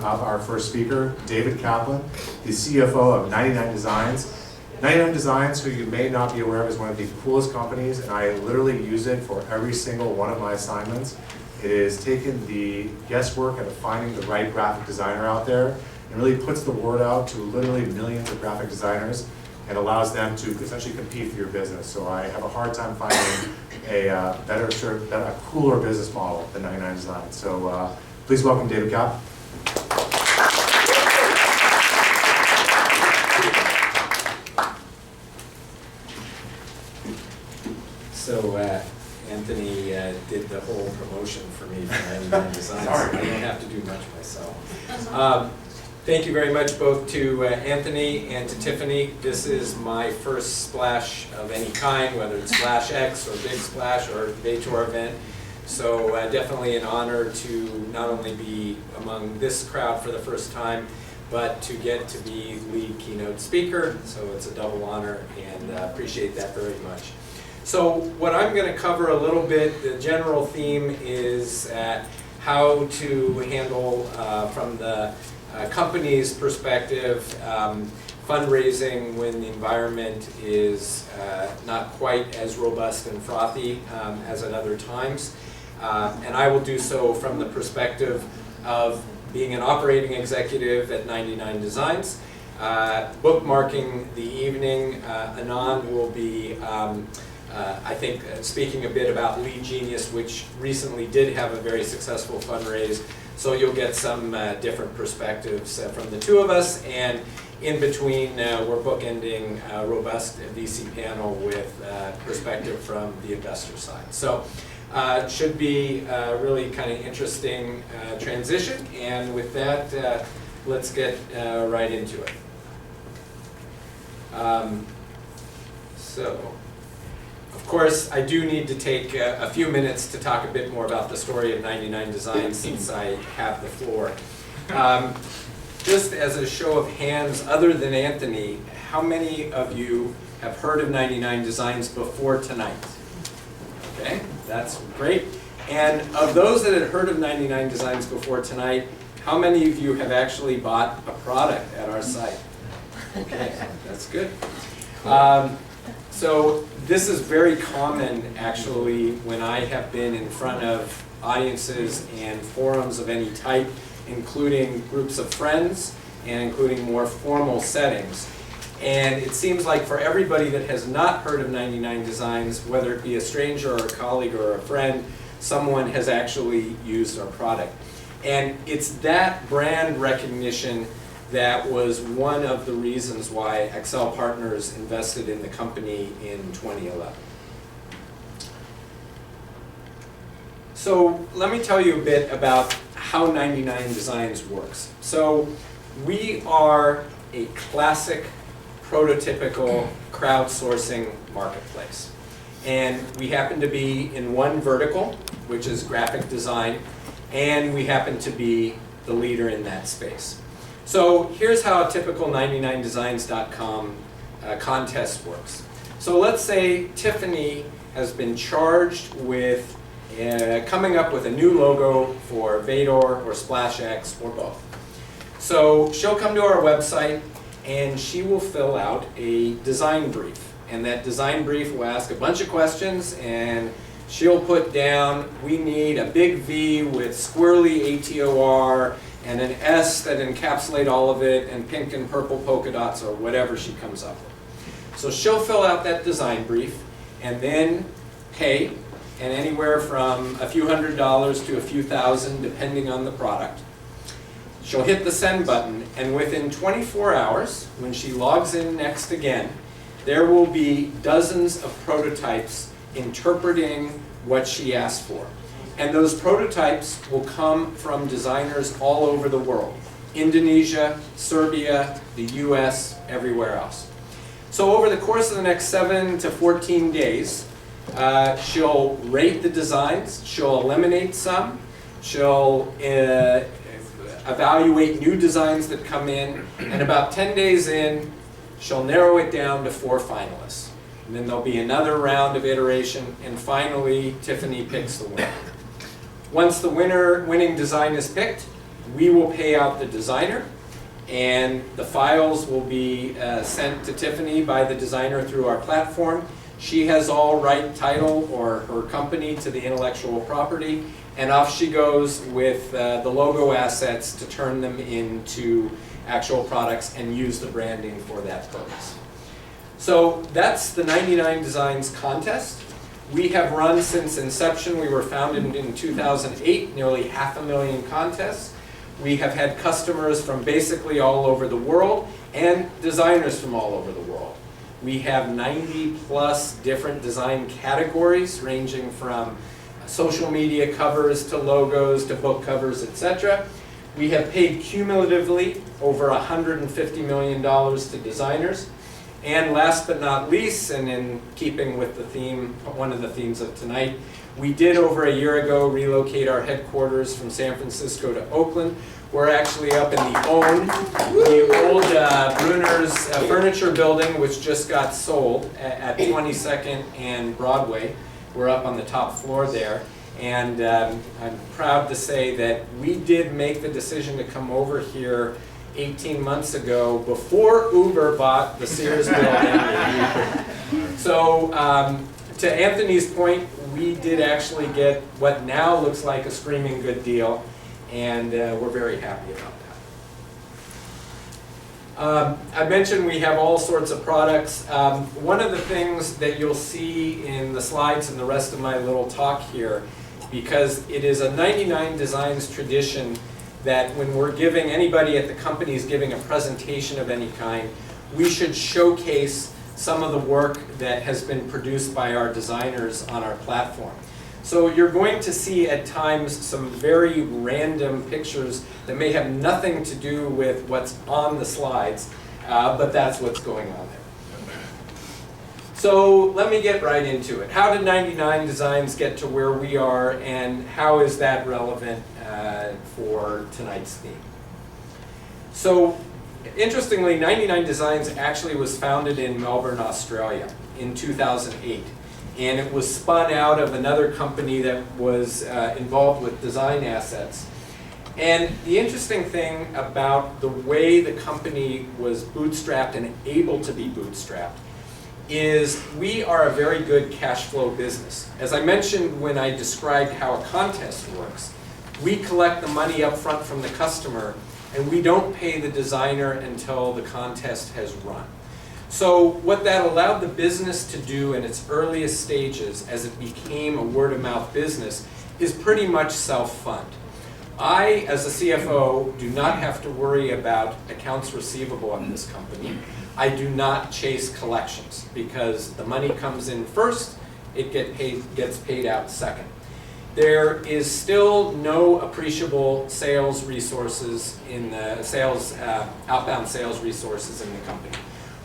up our first speaker, David Kaplan, the CFO of 99designs. 99designs, who you may not be aware of, is one of the coolest companies, and I literally use it for every single one of my assignments. It has taken the guesswork of finding the right graphic designer out there and really puts the word out to literally millions of graphic designers and allows them to essentially compete for your business. So I have a hard time finding a cooler business model than 99designs. So please welcome David Kaplan. So Anthony did the whole promotion for me for 99designs. So I don't have to do much myself. Thank you very much both to Anthony and to Tiffany. This is my first splash of any kind, whether it's SplashX or Big Splash or Bay Tour event. So definitely an honor to not only be among this crowd for the first time, but to get to be lead keynote speaker. So it's a double honor, and appreciate that very much. So what I'm going to cover a little bit, the general theme is how to handle from the company's perspective fundraising when the environment is not quite as robust and frothy as at other times. And I will do so from the perspective of being an operating executive at 99designs. Bookmarking the evening, Anand will be I think speaking a bit about Lead Genius, which recently did have a very successful fundraise. So you'll get some different perspectives from the two of us. And in between, we're bookending a robust VC panel with perspective from the investor side. So it should be a really kind of interesting transition. And with that, let's get right into it. Of course, I do need to take a few minutes to talk a bit more about the story of 99designs since I have the floor. Just as a show of hands, other than Anthony, how many of you have heard of 99designs before tonight? Okay, that's great. And of those that had heard of 99designs before tonight, how many of you have actually bought a product at our site? Okay, that's good. So this is very common, actually, when I have been in front of audiences and forums of any type, including groups of friends and including more formal settings. And it seems like for everybody that has not heard of 99designs, whether it be a stranger or a colleague or a friend, someone has actually used our product. And it's that brand recognition that was one of the reasons why Excel Partners invested in the company in 2011. So let me tell you a bit about how 99designs works. So we are a classic, prototypical crowdsourcing marketplace. And we happen to be in one vertical, which is graphic design, and we happen to be the leader in that space. So here's how a typical 99designs.com contest works. So let's say Tiffany has been charged with coming up with a new logo for Vador or SplashX or both. So she'll come to our website and she will fill out a design brief. And that design brief will ask a bunch of questions, and she'll put down, we need a big V with squirrely ATOR and an S that encapsulate all of it, and pink and purple polka dots, or whatever she comes up with. So she'll fill out that design brief and then pay, and anywhere from a few $100s to a few thousand, depending on the product. She'll hit the send button, and within 24 hours, when she logs in next again, there will be dozens of prototypes interpreting what she asked for. And those prototypes will come from designers all over the world. Indonesia, Serbia, the US, everywhere else. So over the course of the next 7 to 14 days, she'll rate the designs, she'll eliminate some, she'll evaluate new designs that come in, and about 10 days in, she'll narrow it down to 4 finalists. And then there'll be another round of iteration, and finally, Tiffany picks the winner. Once the winning design is picked, we will pay out the designer, and the files will be sent to Tiffany by the designer through our platform. She has all right title, or her company, to the intellectual property, and off she goes with the logo assets to turn them into actual products and use the branding for that purpose. So that's the 99 Designs contest. We have run since inception. We were founded in 2008, nearly 500,000 contests. We have had customers from basically all over the world and designers from all over the world. We have 90+ different design categories, ranging from social media covers to logos to book covers, etc. We have paid cumulatively over $150 million to designers. And last but not least, and in keeping with the theme, one of the themes of tonight, we did over a year ago relocate our headquarters from San Francisco to Oakland. We're actually up in the old Bruner's furniture building, which just got sold at 22nd and Broadway. We're up on the top floor there. And I'm proud to say that we did make the decision to come over here 18 months ago, before Uber bought the Sears building. So to Anthony's point, we did actually get what now looks like a screaming good deal, and we're very happy about that. I mentioned we have all sorts of products. One of the things that you'll see in the slides and the rest of my little talk here, because it is a 99 Designs tradition that when we're giving, anybody at the company is giving a presentation of any kind, we should showcase some of the work that has been produced by our designers on our platform. So you're going to see at times some very random pictures that may have nothing to do with what's on the slides, but that's what's going on there. So let me get right into it. How did 99 Designs get to where we are, and how is that relevant for tonight's theme? So interestingly, 99 Designs actually was founded in Melbourne, Australia in 2008. And it was spun out of another company that was involved with design assets. And the interesting thing about the way the company was bootstrapped and able to be bootstrapped is we are a very good cash flow business. As I mentioned when I described how a contest works, we collect the money up front from the customer, and we don't pay the designer until the contest has run. So what that allowed the business to do in its earliest stages, as it became a word-of-mouth business, is pretty much self-fund. I, as a CFO, do not have to worry about accounts receivable in this company. I do not chase collections because the money comes in first, it gets paid out second. There is still no appreciable sales resources in the outbound sales resources in the company.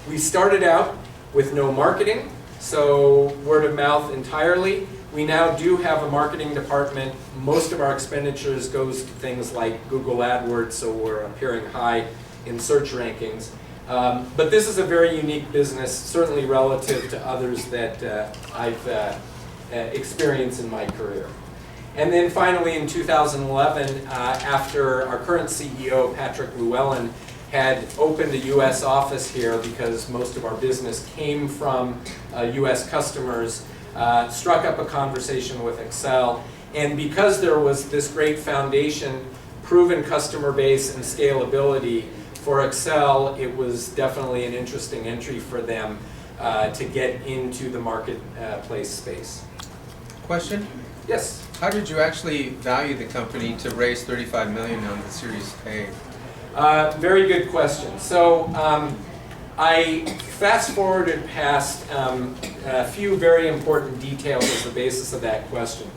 We started out with no marketing, so word of mouth entirely. We now do have a marketing department. Most of our expenditures goes to things like Google AdWords, so we're appearing high in search rankings. But this is a very unique business, certainly relative to others that I've experienced in my career. And then finally in 2011, after our current CEO, Patrick Llewellyn, had opened a US office here because most of our business came from US customers, struck up a conversation with Excel, and because there was this great foundation, proven customer base and scalability for Excel, it was definitely an interesting entry for them to get into the marketplace space. Question? Yes? How did you actually value the company to raise $35 million on the Series A? Very good question. So I fast forwarded past a few very important details as the basis of that question.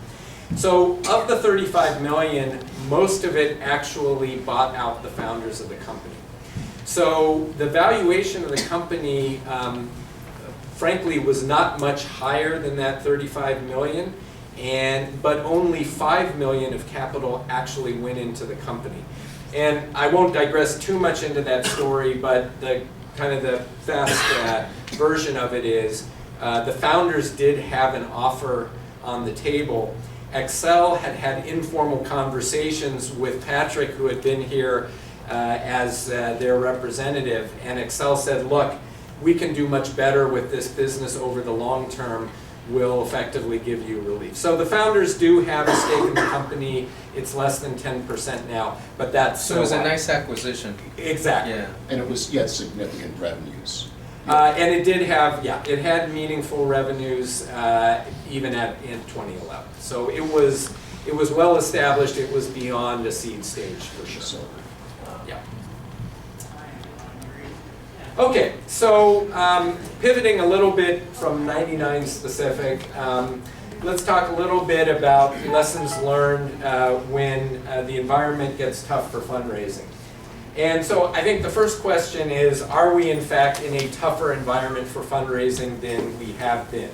So of the $35 million, most of it actually bought out the founders of the company. So the valuation of the company, frankly, was not much higher than that $35 million, but only $5 million of capital actually went into the company. And I won't digress too much into that story, but the kind of the fast version of it is the founders did have an offer on the table, Excel had had informal conversations with Patrick, who had been here as their representative, and Excel said, look, we can do much better with this business over the long term. We'll effectively give you relief. So the founders do have a stake in the company. It's less than 10% now, but that's So it was a nice acquisition. Exactly. Yeah. And it was, significant revenues. And it did have, it had meaningful revenues even in 2011. So it was well established. It was beyond a seed stage for sure. So, Yeah. Okay, so pivoting a little bit from 99 specific, let's talk a little bit about lessons learned when the environment gets tough for fundraising. And so I think the first question is, are we in fact in a tougher environment for fundraising than we have been?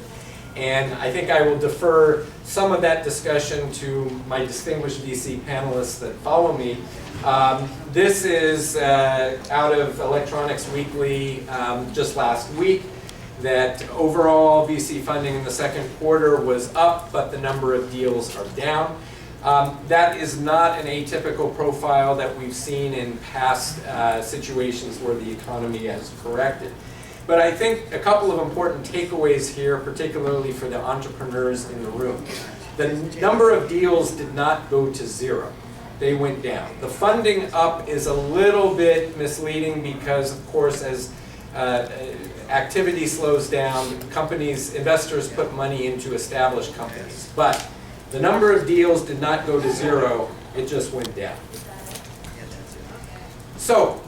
And I think I will defer some of that discussion to my distinguished VC panelists that follow me. This is out of Electronics Weekly just last week, that overall VC funding in the second quarter was up, but the number of deals are down. That is not an atypical profile that we've seen in past situations where the economy has corrected. But I think a couple of important takeaways here, particularly for the entrepreneurs in the room. The number of deals did not go to zero. They went down. The funding up is a little bit misleading because, of course, as activity slows down, investors put money into established companies. But the number of deals did not go to zero, it just went down. So,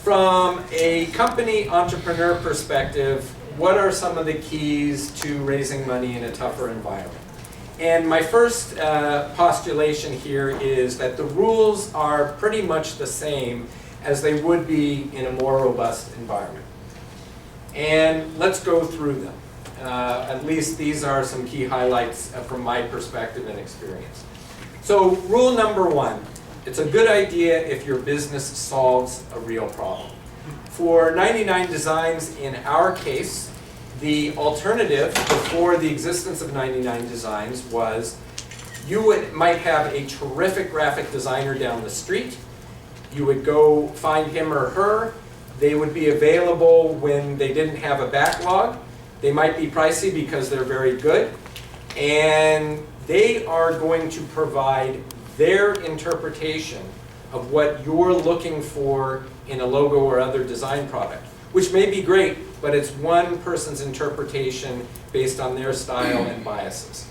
from a company entrepreneur perspective, what are some of the keys to raising money in a tougher environment? And my first postulation here is that the rules are pretty much the same as they would be in a more robust environment. And let's go through them. At least these are some key highlights from my perspective and experience. So rule number one, it's a good idea if your business solves a real problem. For 99 Designs, in our case, the alternative before the existence of 99 Designs was you might have a terrific graphic designer down the street. You would go find him or her. They would be available when they didn't have a backlog. They might be pricey because they're very good. And they are going to provide their interpretation of what you're looking for in a logo or other design product, which may be great, but it's one person's interpretation based on their style and biases.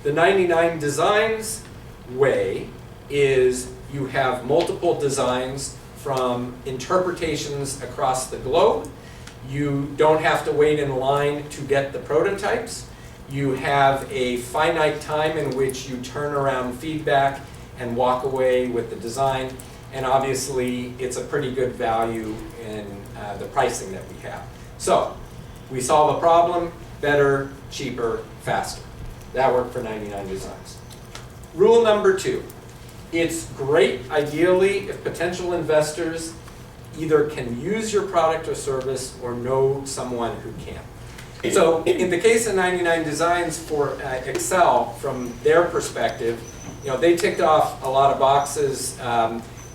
The 99 Designs way is you have multiple designs from interpretations across the globe. You don't have to wait in line to get the prototypes. You have a finite time in which you turn around feedback and walk away with the design. And obviously, it's a pretty good value in the pricing that we have. So, we solve a problem, better, cheaper, faster. That worked for 99 Designs. Rule number two, it's great, ideally, if potential investors either can use your product or service or know someone who can. So in the case of 99 Designs for Excel, from their perspective, they ticked off a lot of boxes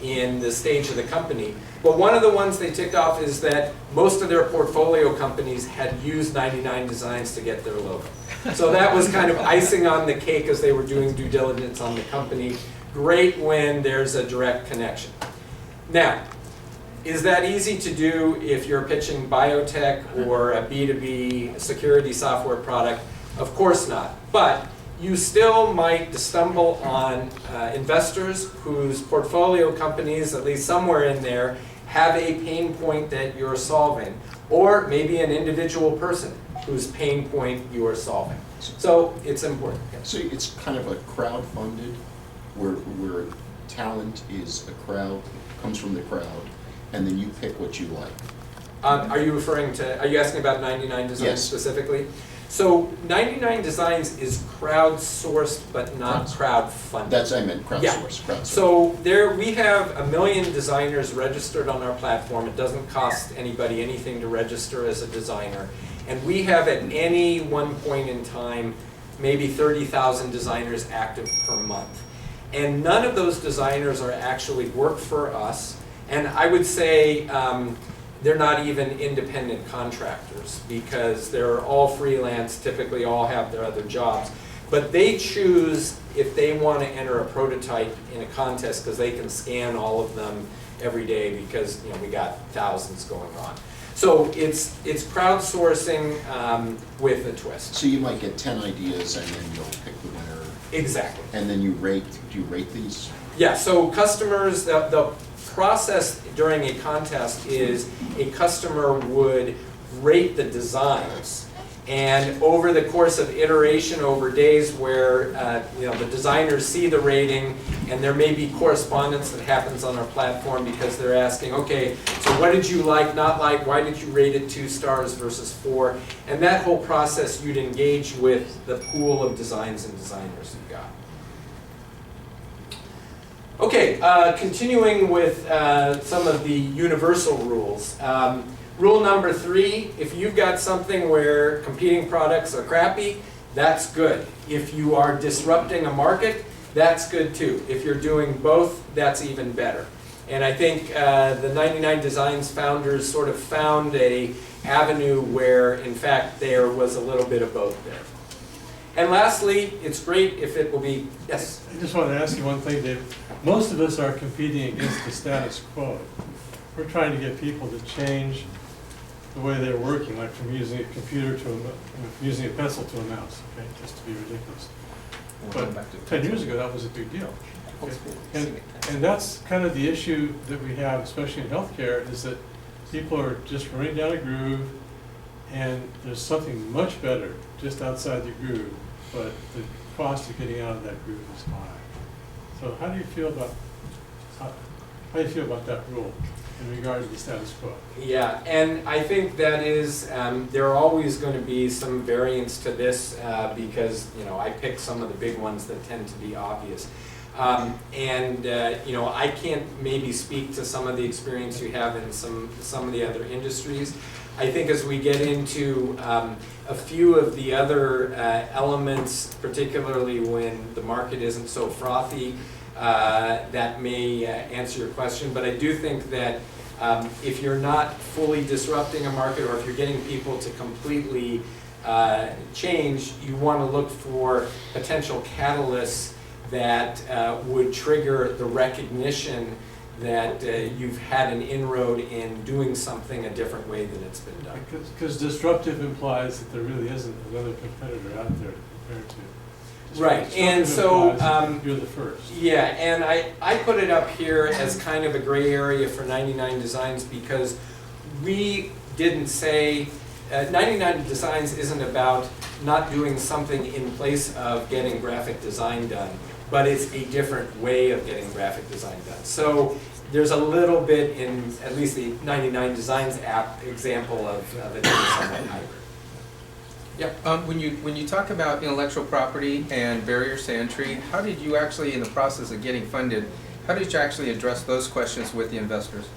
in the stage of the company. But one of the ones they ticked off is that most of their portfolio companies had used 99 Designs to get their logo. So that was kind of icing on the cake as they were doing due diligence on the company. Great when there's a direct connection. Now, is that easy to do if you're pitching biotech or a B2B security software product? Of course not. But you still might stumble on investors whose portfolio companies, at least somewhere in there, have a pain point that you're solving. Or maybe an individual person whose pain point you are solving. So it's important. So it's kind of a crowd-funded, where talent is a crowd, comes from the crowd, and then you pick what you like. Are you asking about 99 Designs Yes. specifically? So 99 Designs is crowdsourced but not crowdfunded. That's, I meant crowdsourced. Yeah. Crowdsourced. So we have 1 million designers registered on our platform. It doesn't cost anybody anything to register as a designer. And we have at any one point in time maybe 30,000 designers active per month. And none of those designers are actually work for us. And I would say they're not even independent contractors because they're all freelance, typically all have their other jobs. But they choose if they want to enter a prototype in a contest because they can scan all of them every day because we got thousands going on. So it's crowdsourcing with a twist. So you might get 10 ideas and then you'll pick the winner. Exactly. And then do you rate these? Yeah, so customers, the process during a contest is a customer would rate the designs. And over the course of iteration over days where the designers see the rating, and there may be correspondence that happens on our platform because they're asking, okay, so what did you like, not like, why did you rate it 2 stars versus 4? And that whole process you'd engage with the pool of designs and designers you've got. Okay, continuing with some of the universal rules. Rule number 3, if you've got something where competing products are crappy, that's good. If you are disrupting a market, that's good too. If you're doing both, that's even better. And I think the 99designs founders sort of found a avenue where, in fact, there was a little bit of both there. And lastly, it's great if it will be, yes? I just want to ask you one thing, Dave. Most of us are competing against the status quo. We're trying to get people to change the way they're working, like from using a computer to from using a pencil to a mouse, okay, just to be ridiculous. But 10 years ago, that was a big deal. Okay? And that's kind of the issue that we have, especially in healthcare, is that people are just running down a groove, and there's something much better just outside the groove, but the cost of getting out of that groove is high. So how do you feel about that rule in regard to the status quo? Yeah, and I think that is, there are always going to be some variance to this because, I pick some of the big ones that tend to be obvious. I can't maybe speak to some of the experience you have in some of the other industries. I think as we get into a few of the other elements, particularly when the market isn't so frothy, that may answer your question. But I do think that if you're not fully disrupting a market, or if you're getting people to completely change, you want to look for potential catalysts that would trigger the recognition that you've had an inroad in doing something a different way than it's been done. Because disruptive implies that there really isn't another competitor out there to compare to. Right, and so you're the first. Yeah, and I put it up here as kind of a gray area for 99designs because we didn't say 99designs isn't about not doing something in place of getting graphic design done, but it's a different way of getting graphic design done. So there's a little bit in at least the 99designs app example of it being somewhat hybrid. Yeah. When you talk about intellectual property and barriers to entry, how did you actually, in the process of getting funded, how did you actually address those questions with the investors?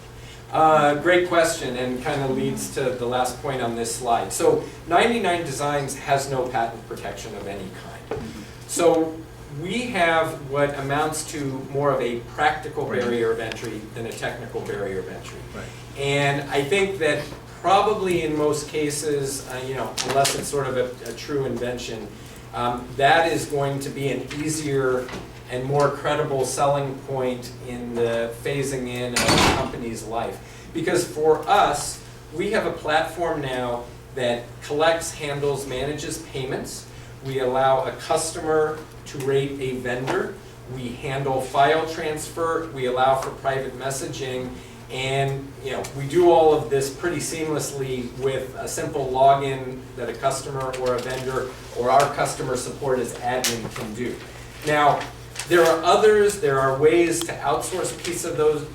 Great question, and kind of leads to the last point on this slide. So 99designs has no patent protection of any kind. So we have what amounts to more of a practical barrier of entry than a technical barrier of entry. Right. And I think that probably in most cases, unless it's sort of a true invention, that is going to be an easier and more credible selling point in the phasing in of a company's life. Because for us, we have a platform now that collects, handles, manages payments. We allow a customer to rate a vendor. We handle file transfer. We allow for private messaging. And we do all of this pretty seamlessly with a simple login that a customer or a vendor or our customer support as admin can do. Now, there are others, there are ways to outsource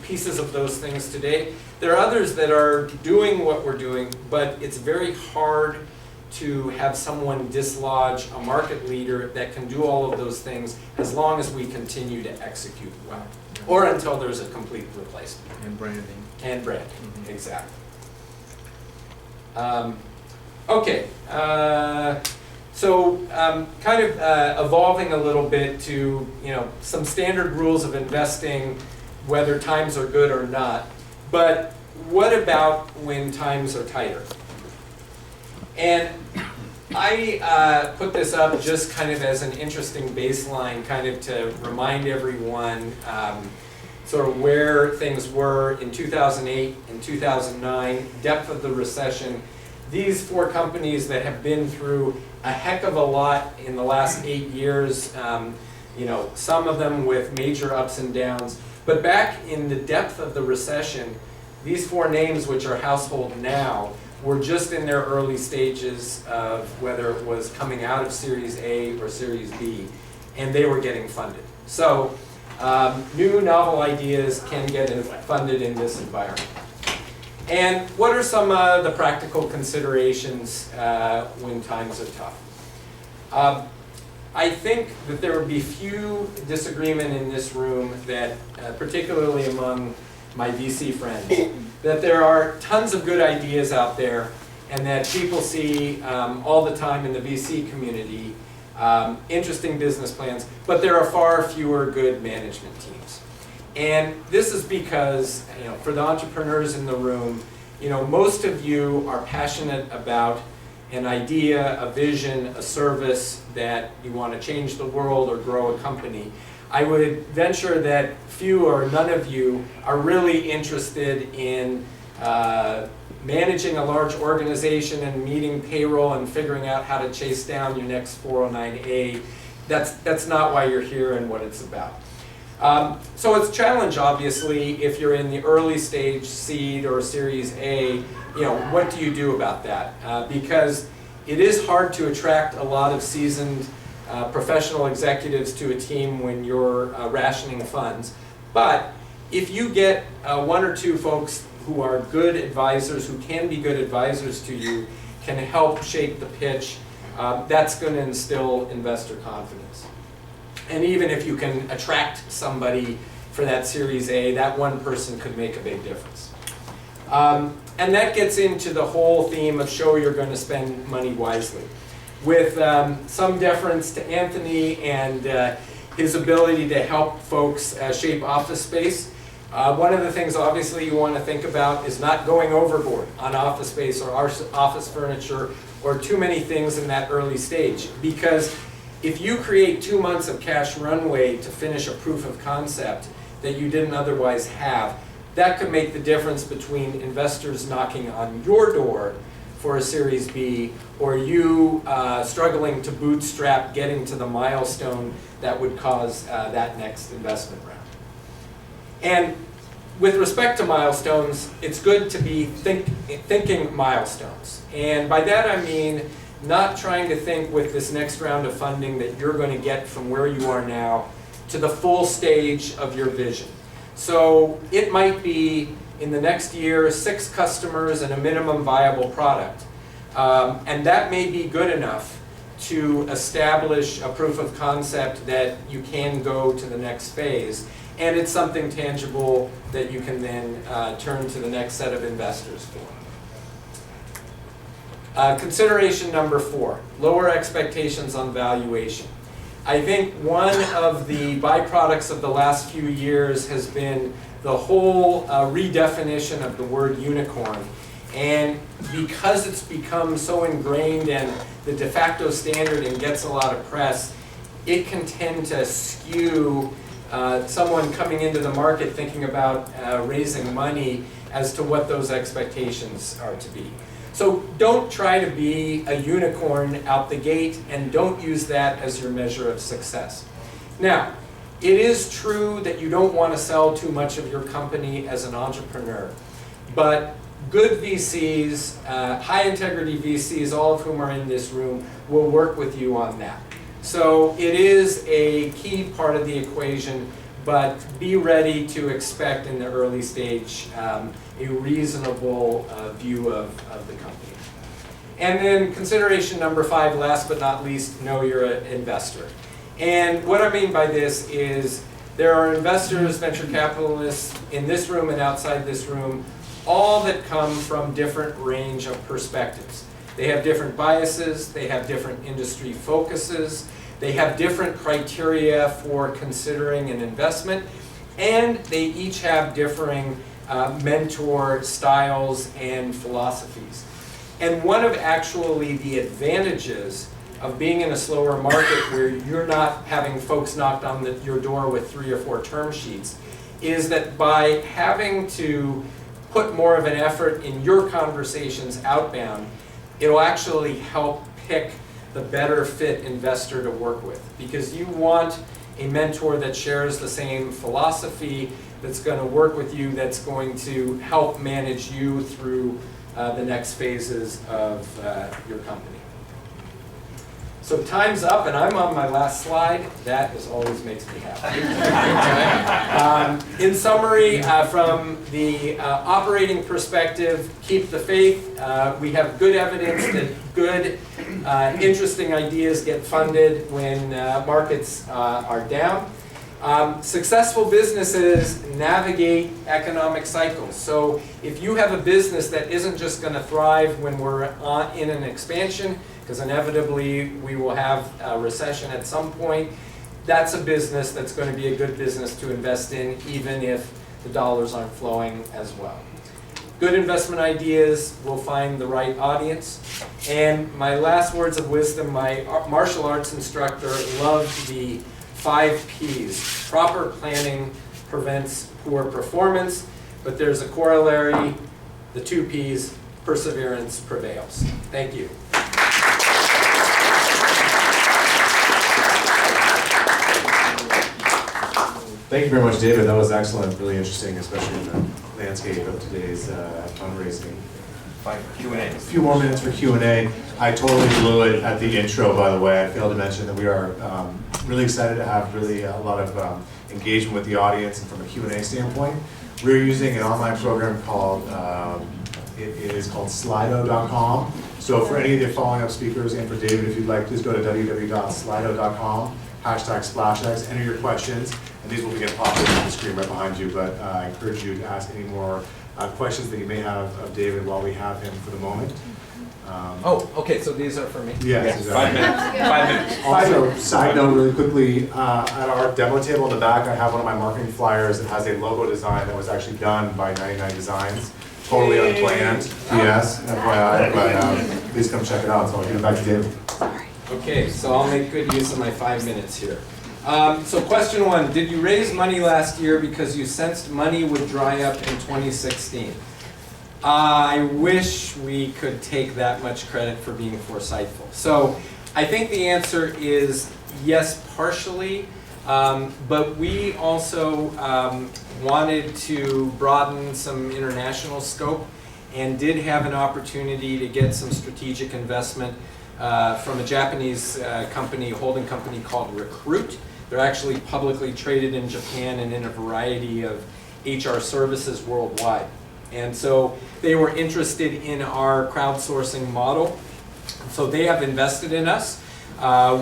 pieces of those things today. There are others that are doing what we're doing, but it's very hard to have someone dislodge a market leader that can do all of those things as long as we continue to execute well, or until there's a complete replacement. And branding. And branding, Mm-hmm. exactly. Okay, So kind of evolving a little bit to, you know, some standard rules of investing, whether times are good or not. But what about when times are tighter? And I put this up just kind of as an interesting baseline, kind of to remind everyone sort of where things were in 2008 and 2009, depth of the recession. These 4 companies that have been through a heck of a lot in the last 8 years, you know, some of them with major ups and downs. But back in the depth of the recession, these 4 names, which are household now, were just in their early stages of whether it was coming out of Series A or Series B, and they were getting funded. So new novel ideas can get funded in this environment. And what are some of the practical considerations when times are tough? I think that there would be few disagreement in this room that, particularly among my VC friends, that there are tons of good ideas out there and that people see all the time in the VC community, interesting business plans, but there are far fewer good management teams. And this is because, you know, for the entrepreneurs in the room, you know, most of you are passionate about an idea, a vision, a service that you want to change the world or grow a company. I would venture that few or none of you are really interested in managing a large organization and meeting payroll and figuring out how to chase down your next 409A. That's not why you're here and what it's about. So it's a challenge, obviously, if you're in the early stage seed or Series A, you know, what do you do about that? Because it is hard to attract a lot of seasoned professional executives to a team when you're rationing funds. But if you get 1 or 2 folks who are good advisors, who can be good advisors to you, can help shape the pitch, that's going to instill investor confidence. And even if you can attract somebody for that Series A, that one person could make a big difference. And that gets into the whole theme of show you're going to spend money wisely. With some deference to Anthony and his ability to help folks shape office space, one of the things obviously you want to think about is not going overboard on office space or office furniture or too many things in that early stage. Because if you create 2 months of cash runway to finish a proof of concept that you didn't otherwise have, that could make the difference between investors knocking on your door for a Series B or you struggling to bootstrap getting to the milestone that would cause that next investment round. And with respect to milestones, it's good to be thinking milestones. And by that I mean not trying to think with this next round of funding that you're going to get from where you are now to the full stage of your vision. So it might be in the next year 6 customers and a minimum viable product. And that may be good enough to establish a proof of concept that you can go to the next phase. And it's something tangible that you can then turn to the next set of investors for. Consideration number 4, lower expectations on valuation. I think one of the byproducts of the last few years has been the whole redefinition of the word unicorn. And because it's become so ingrained and the de facto standard and gets a lot of press, it can tend to skew someone coming into the market thinking about raising money as to what those expectations are to be. So don't try to be a unicorn out the gate and don't use that as your measure of success. Now, it is true that you don't want to sell too much of your company as an entrepreneur, but good VCs, high integrity VCs, all of whom are in this room, will work with you on that. So it is a key part of the equation, but be ready to expect in the early stage a reasonable view of the company. And then consideration number 5, last but not least, know you're an investor. And what I mean by this is there are investors, venture capitalists in this room and outside this room, all that come from different range of perspectives. They have different biases, they have different industry focuses, they have different criteria for considering an investment, and they each have differing mentor styles and philosophies. And one of actually the advantages of being in a slower market where you're not having folks knocked on your door with 3 or 4 term sheets is that by having to put more of an effort in your conversations outbound, it'll actually help pick the better fit investor to work with, because you want a mentor that shares the same philosophy, that's going to work with you, that's going to help manage you through the next phases of your company. So time's up, and I'm on my last slide. That always makes me happy. In summary, from the operating perspective, keep the faith. We have good evidence that good, interesting ideas get funded when markets are down. Successful businesses navigate economic cycles. So if you have a business that isn't just going to thrive when we're in an expansion, because inevitably we will have a recession at some point, that's a business that's going to be a good business to invest in, even if the dollars aren't flowing as well. Good investment ideas will find the right audience. And my last words of wisdom, my martial arts instructor loved the 5 Ps. Proper planning prevents poor performance, but there's a corollary, the 2 Ps, perseverance prevails. Thank you. Thank you very much, David. That was excellent, really interesting, especially in the landscape of today's fundraising. Q&A. A few more minutes for Q&A. I totally blew it at the intro, by the way. I failed to mention that we are really excited to have really a lot of engagement with the audience, and from a Q&A standpoint. We're using an online program called, it is called Slido.com. So for any of the following up speakers and for David, if you'd like, please go to www.slido.com, #SplashX, enter your questions, and these will begin popping up on the screen right behind you. But I encourage you to ask any more questions that you may have of David while we have him for the moment. Oh, okay, so these are for me? Yes, exactly. 5 minutes. 5 minutes. Also, side note really quickly, at our demo table in the back, I have one of my marketing flyers that has a logo design that was actually done by 99designs. Totally unplanned, yes, FYI, but please come check it out. So I'll give it back to David. Okay, so I'll make good use of my 5 minutes here. So question 1, did you raise money last year because you sensed money would dry up in 2016? I wish we could take that much credit for being foresightful. So I think the answer is yes, partially, but we also wanted to broaden some international scope and did have an opportunity to get some strategic investment from a Japanese company, holding company called Recruit. They're actually publicly traded in Japan and in a variety of HR services worldwide. And so they were interested in our crowdsourcing model. So they have invested in us.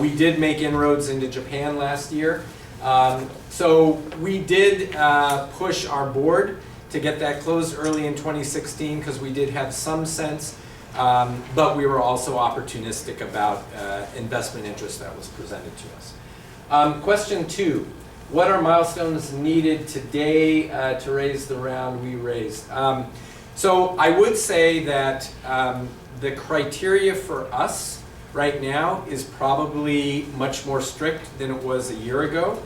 We did make inroads into Japan last year. So we did push our board to get that closed early in 2016 because we did have some sense, but we were also opportunistic about investment interest that was presented to us. Question 2, what are milestones needed today to raise the round we raised? So I would say that the criteria for us right now is probably much more strict than it was a year ago.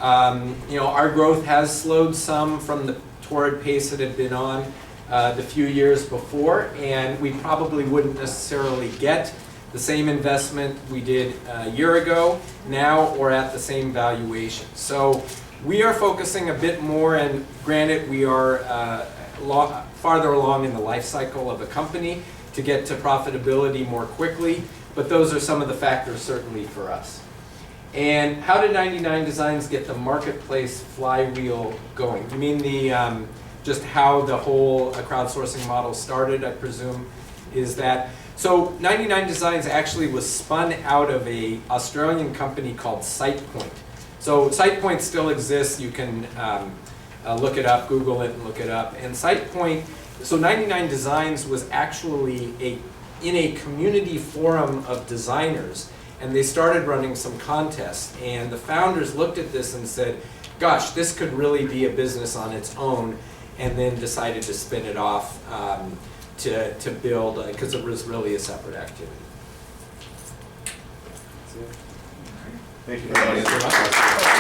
Our growth has slowed some from the torrid pace that had been on the few years before, and we probably wouldn't necessarily get the same investment we did a year ago now or at the same valuation. So we are focusing a bit more, and granted we are farther along in the life cycle of a company to get to profitability more quickly, but those are some of the factors certainly for us. And how did 99designs get the marketplace flywheel going? You mean the just how the whole crowdsourcing model started, I presume, is that. So 99designs actually was spun out of an Australian company called SitePoint. So SitePoint still exists. You can look it up, Google it and look it up. And SitePoint, so 99designs was actually a in a community forum of designers, and they started running some contests, and the founders looked at this and said, gosh, this could really be a business on its own, and then decided to spin it off to build, because it was really a separate activity. Thank you very much.